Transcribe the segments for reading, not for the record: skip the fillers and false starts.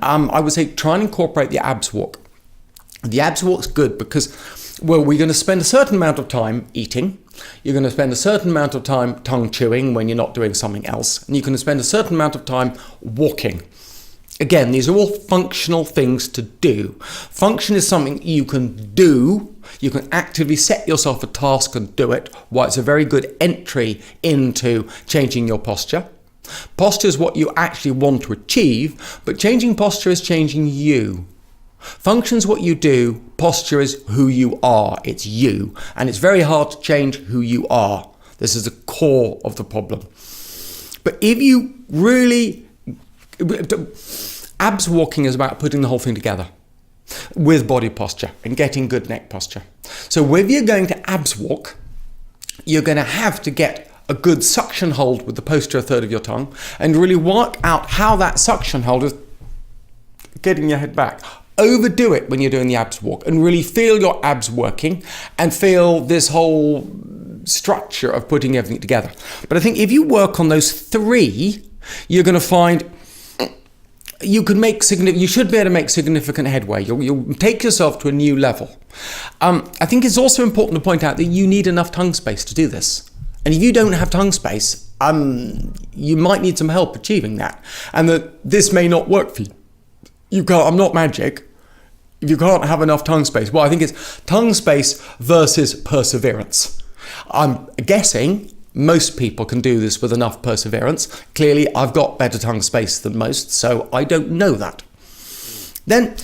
I would say try and incorporate the abs walk. The abs walk's good because, well, we're going to spend a certain amount of time eating. You're going to spend a certain amount of time tongue chewing when you're not doing something else. And you're going to spend a certain amount of time walking. Again, these are all functional things to do. Function is something you can do. You can actively set yourself a task and do it. Well, it's a very good entry into changing your posture. Posture is what you actually want to achieve, but changing posture is changing you. Function is what you do, posture is who you are, it's you. And it's very hard to change who you are. This is the core of the problem. But if you really... Abs walking is about putting the whole thing together with body posture and getting good neck posture. So if you're going to abs walk, you're going to have to get a good suction hold with the posterior third of your tongue and really work out how that suction hold is getting your head back. Overdo it when you're doing the abs walk and really feel your abs working and feel this whole structure of putting everything together. But I think if you work on those three, you're going to find you should be able to make significant headway. You'll take yourself to a new level. I think it's also important to point out that you need enough tongue space to do this. And if you don't have tongue space, you might need some help achieving that. And that this may not work for you. I'm not magic. If you can't have enough tongue space, well, I think it's tongue space versus perseverance. I'm guessing most people can do this with enough perseverance. Clearly, I've got better tongue space than most, so I don't know that. Then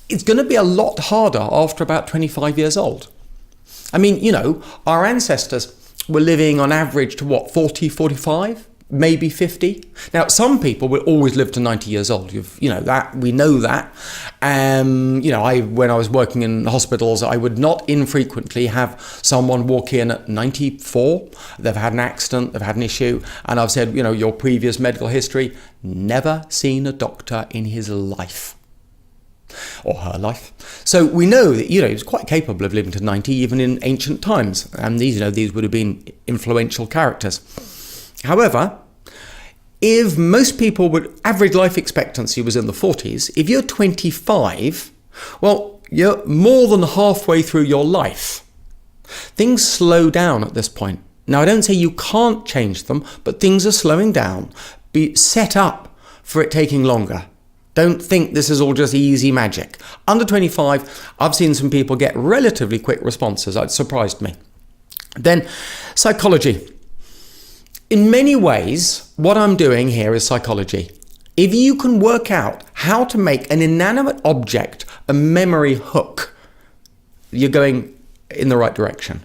it's going to be a lot harder after about 25 years old. I mean, our ancestors were living on average to 40, 45? Maybe 50. Now, some people will always live to 90 years old. That we know that. When I was working in hospitals, I would not infrequently have someone walk in at 94. They've had an accident, they've had an issue, and I've said, your previous medical history, never seen a doctor in his life. Or her life. So we know that, he was quite capable of living to 90, even in ancient times. And these would have been influential characters. However, if most people average life expectancy was in the 40s, if you're 25, well, you're more than halfway through your life. Things slow down at this point. Now, I don't say you can't change them, but things are slowing down. Be set up for it taking longer. Don't think this is all just easy magic. Under 25, I've seen some people get relatively quick responses. It surprised me. Then, psychology. In many ways, what I'm doing here is psychology. If you can work out how to make an inanimate object a memory hook, you're going in the right direction.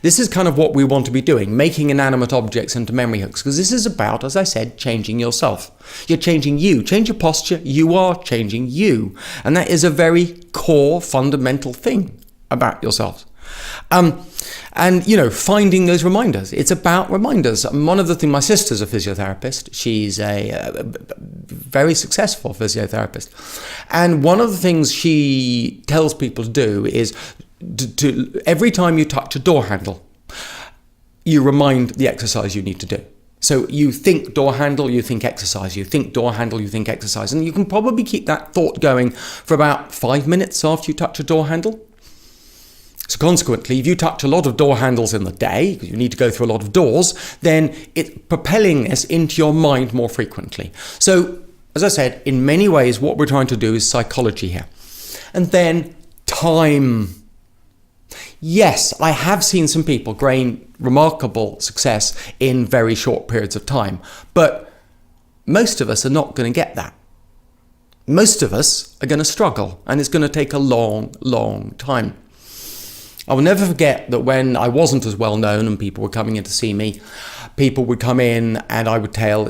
This is kind of what we want to be doing, making inanimate objects into memory hooks, because this is about, as I said, changing yourself. You're changing you. Change your posture, you are changing you. And that is a very core, fundamental thing about yourself. Finding those reminders. It's about reminders. One of the things, my sister's a physiotherapist. She's a very successful physiotherapist. And one of the things she tells people to do is to every time you touch a door handle, you remind the exercise you need to do. So you think door handle, you think exercise. You think door handle, you think exercise. And you can probably keep that thought going for about 5 minutes after you touch a door handle. So consequently, if you touch a lot of door handles in the day, because you need to go through a lot of doors, then it's propelling this into your mind more frequently. So, as I said, in many ways, what we're trying to do is psychology here. And then time. Yes, I have seen some people gain remarkable success in very short periods of time, but most of us are not going to get that. Most of us are going to struggle, and it's going to take a long, long time. I will never forget that when I wasn't as well known and people were coming in to see me, people would come in and I would tell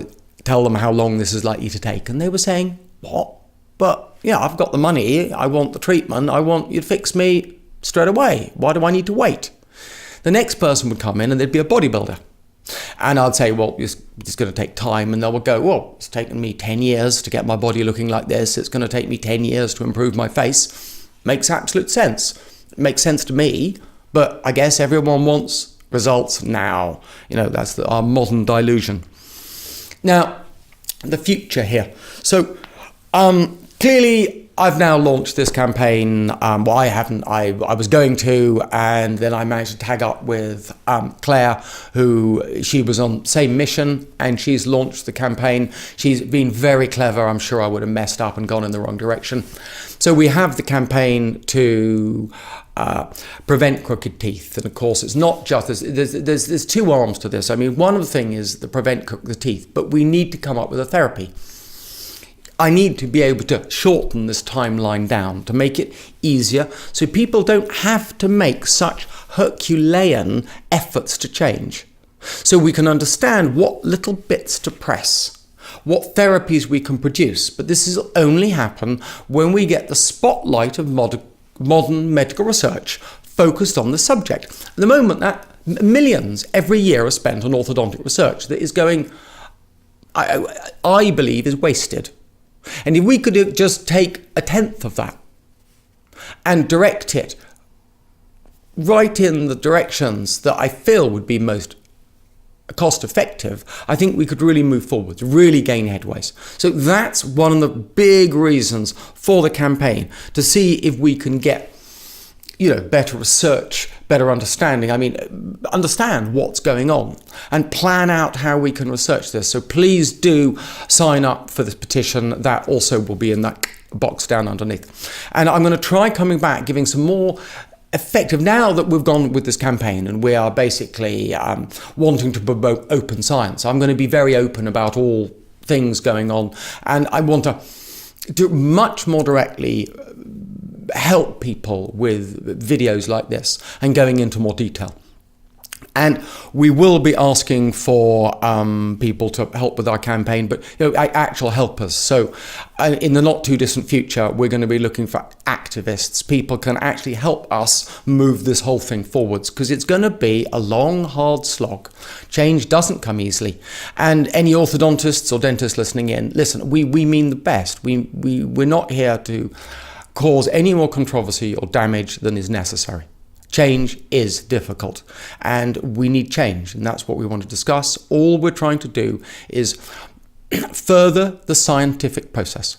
them how long this is likely to take. And they were saying, what? But I've got the money. I want the treatment. I want you to fix me straight away. Why do I need to wait? The next person would come in and they'd be a bodybuilder. And I'd say, well, it's going to take time. And they would go, well, it's taken me 10 years to get my body looking like this. It's going to take me 10 years to improve my face. Makes absolute sense. It makes sense to me, but I guess everyone wants results now. That's our modern delusion. Now, the future here. So, Clearly, I've now launched this campaign. Well, I haven't. I was going to, and then I managed to tag up with Claire, she was on the same mission, and she's launched the campaign. She's been very clever. I'm sure I would have messed up and gone in the wrong direction. So we have the campaign to prevent crooked teeth, and of course, it's not just there's two arms to this. I mean, one of the things is to prevent crooked teeth, but we need to come up with a therapy. I need to be able to shorten this timeline down to make it easier so people don't have to make such Herculean efforts to change. So we can understand what little bits to press, what therapies we can produce. But this will only happen when we get the spotlight of modern medical research focused on the subject. At the moment, that millions every year are spent on orthodontic research that is going, I believe, is wasted. And if we could just take a tenth of that and direct it right in the directions that I feel would be most cost effective, I think we could really move forward, really gain headways. So that's one of the big reasons for the campaign, to see if we can get better research, better understanding. I mean, understand what's going on and plan out how we can research this. So please do sign up for this petition. That also will be in that box down underneath. And I'm going to try coming back, giving some more effective, now that we've gone with this campaign and we are basically wanting to promote open science. I'm going to be very open about all things going on, and I want to do much more directly help people with videos like this and going into more detail. And we will be asking for people to help with our campaign, but actual helpers. So in the not too distant future, we're going to be looking for activists. People can actually help us move this whole thing forwards, because it's going to be a long, hard slog. Change doesn't come easily. And any orthodontists or dentists listening in, listen, we mean the best. We're not here to cause any more controversy or damage than is necessary. Change is difficult, and we need change, and that's what we want to discuss. All we're trying to do is further the scientific process.